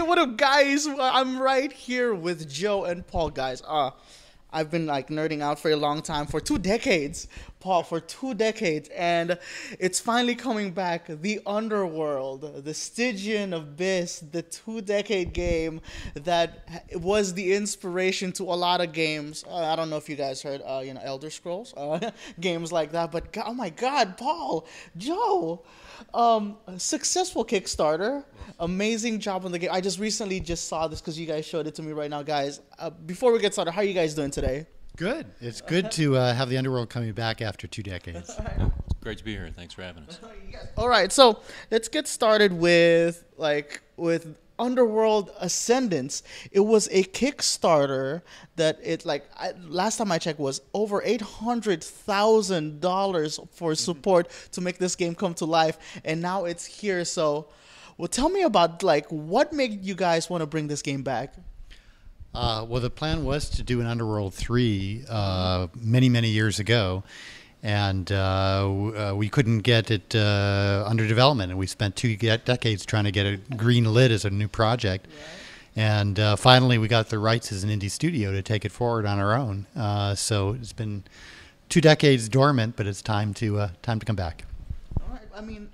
what up, guys? Well, I'm right here with Joe and Paul, guys. I've been like nerding out for a long time, for 2 decades, Paul, for 2 decades, and it's finally coming back. The Underworld, the Stygian Abyss, the 2 decade game that was the inspiration to a lot of games. I don't know if you guys heard, Elder Scrolls, games like that. But oh my God, Paul, Joe, successful Kickstarter, amazing job on the game. I just recently saw this because you guys showed it to me right now, guys. Before we get started, how are you guys doing today? Good. It's good to have the Underworld coming back after 2 decades. It's great to be here. Thanks for having us. All right, so let's get started with Underworld Ascendants. It was a Kickstarter that last time I checked was over $800,000 for support to make this game come to life, and now it's here. So, well, tell me about what made you guys want to bring this game back? Well, the plan was to do an Underworld 3 many, many years ago, and we couldn't get it under development, and we spent 2 decades trying to get it green lit as a new project. Right. And finally, we got the rights as an indie studio to take it forward on our own. So it's been 2 decades dormant, but it's time to come back. All right. I mean,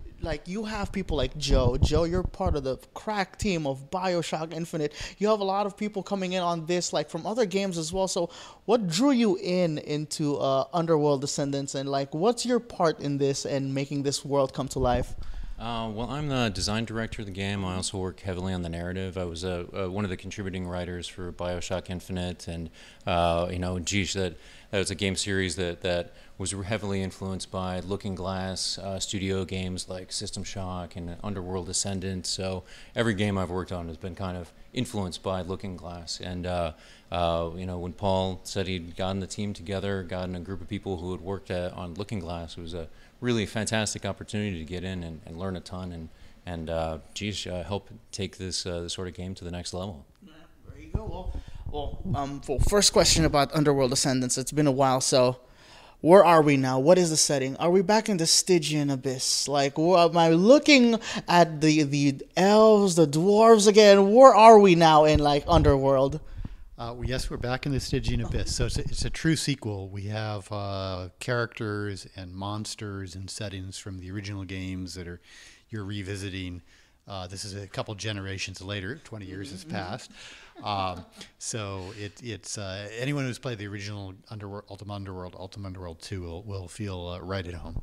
you have people like Joe. Joe, you're part of the crack team of BioShock Infinite. You have a lot of people coming in on this, from other games as well. So what drew you into Underworld Ascendants, and what's your part in this and making this world come to life? Well, I'm the design director of the game. I also work heavily on the narrative. I was one of the contributing writers for BioShock Infinite, and that was a game series that was heavily influenced by Looking Glass studio games like System Shock and Underworld Ascendant. So every game I've worked on has been kind of influenced by Looking Glass. And when Paul said he'd gotten the team together, gotten a group of people who had worked on Looking Glass, it was a really fantastic opportunity to get in and learn a ton and help take this sort of game to the next level. Yeah, there you go. Well, first question about Underworld Ascendants. It's been a while, so where are we now? What is the setting? Are we back in the Stygian Abyss? Am I looking at the elves, the dwarves again? Where are we now in Underworld? Yes, we're back in the Stygian Abyss. So it's a true sequel. We have characters and monsters and settings from the original games that you're revisiting. This is a couple generations later. 20 years has passed. So it's anyone who's played the original Ultima Underworld 2 will feel right at home.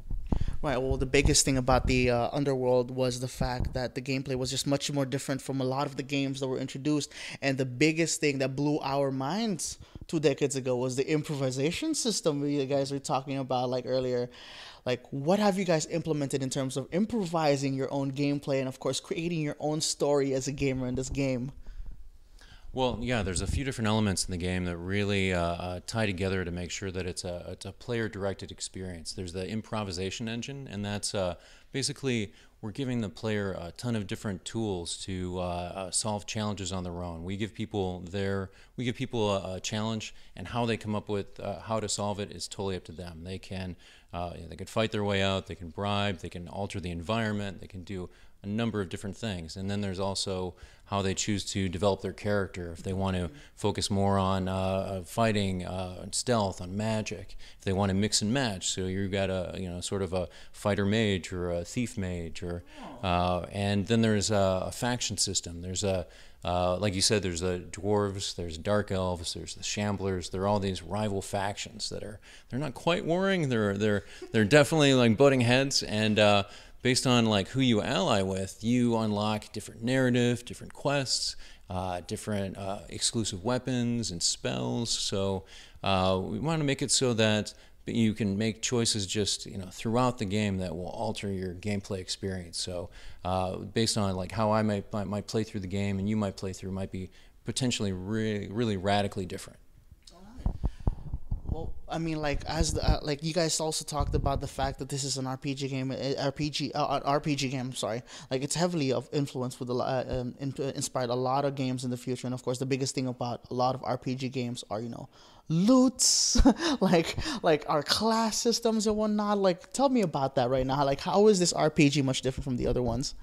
Right. Well, the biggest thing about the Underworld was the fact that the gameplay was just much more different from a lot of the games that were introduced. And the biggest thing that blew our minds 2 decades ago was the improvisation system you guys were talking about earlier. What have you guys implemented in terms of improvising your own gameplay and, of course, creating your own story as a gamer in this game? Well, yeah, there's a few different elements in the game that really tie together to make sure that it's a player-directed experience. There's the improvisation engine, and that's basically we're giving the player a ton of different tools to solve challenges on their own. We give people a challenge, and how they come up with how to solve it is totally up to them. They can fight their way out, they can bribe, they can alter the environment, they can do a number of different things. And then there's also how they choose to develop their character. If they want to focus more on fighting, stealth, on magic. If they want to mix and match, so you've got sort of a fighter mage or a thief mage, and then there's a faction system. There's like you said, there's the dwarves, there's dark elves, there's the shamblers. There are all these rival factions they're not quite warring. They're definitely butting heads, and based on who you ally with, you unlock different narrative, different quests, different exclusive weapons and spells. So we want to make it so that you can make choices just throughout the game that will alter your gameplay experience. So based on how I might play through the game and you might play through might be potentially really radically different. Well, I mean, as you guys also talked about the fact that this is an RPG game, I'm sorry. It's heavily influenced with inspired a lot of games in the future, and of course, the biggest thing about a lot of RPG games are loots, our class systems and whatnot. Tell me about that right now. How is this RPG much different from the other ones?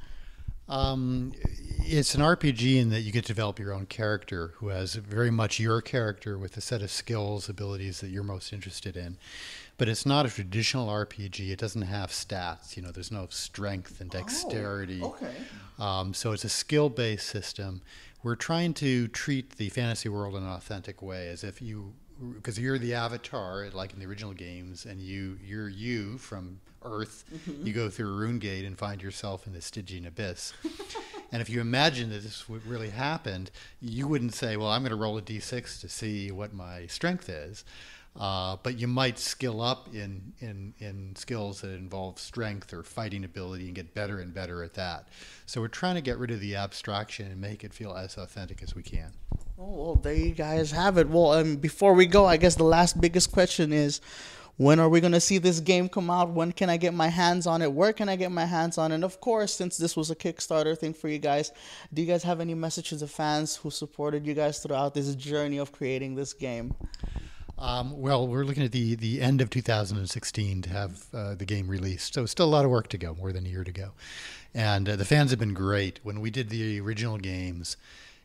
It's an RPG in that you get to develop your own character who has very much your character with a set of skills, abilities that you're most interested in. But it's not a traditional RPG. It doesn't have stats. You know, there's no strength and dexterity. Oh, okay. So it's a skill-based system. We're trying to treat the fantasy world in an authentic way, as if because you're the avatar, like in the original games, and you're you from Earth. You go through a rune gate and find yourself in the Stygian abyss. And if you imagine that this would really happened, you wouldn't say, well, I'm going to roll a d6 to see what my strength is. But you might skill up in skills that involve strength or fighting ability and get better and better at that. So we're trying to get rid of the abstraction and make it feel as authentic as we can. Oh, well, there you guys have it. Well, before we go, I guess the last biggest question is, when are we going to see this game come out? When can I get my hands on it? Where can I get my hands on it? And of course, since this was a Kickstarter thing for you guys, do you guys have any messages to fans who supported you guys throughout this journey of creating this game? Well, we're looking at the end of 2016 to have the game released. So still a lot of work to go, more than a year to go. And the fans have been great. When we did the original games,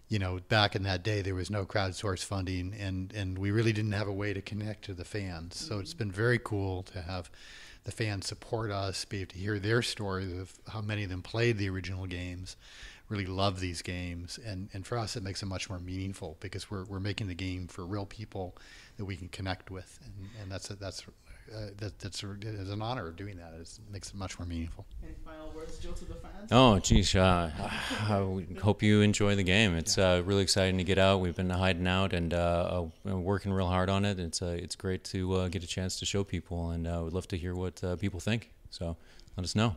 you know, back in that day, there was no crowdsource funding, and we really didn't have a way to connect to the fans. So it's been very cool to have the fans support us, be able to hear their stories of how many of them played the original games, really love these games. And for us, it makes it much more meaningful because we're making the game for real people that we can connect with. And that's an honor doing that. It makes it much more meaningful. Any final words, Joe, to the fans? Oh, geez. I hope you enjoy the game. It's really exciting to get out. We've been hiding out and working real hard on it. It's great to get a chance to show people, and we'd love to hear what people think. So let us know.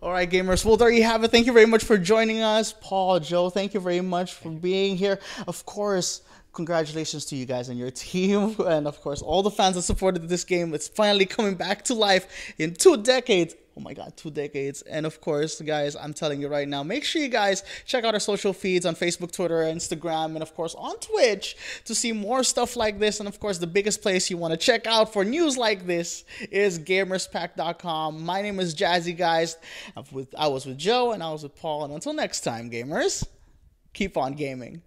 All right, gamers. Well, there you have it. Thank you very much for joining us. Paul, Joe, thank you very much for being here. Of course, congratulations to you guys and your team. And of course, all the fans that supported this game. It's finally coming back to life in 2 decades. Oh my God, 2 decades. And of course, guys, I'm telling you right now, make sure you guys check out our social feeds on Facebook, Twitter, Instagram, and of course on Twitch to see more stuff like this. And of course, the biggest place you want to check out for news like this is gamerspack.com. My name is Jazzy, guys. I was with Joe and I was with Paul. And until next time, gamers, keep on gaming.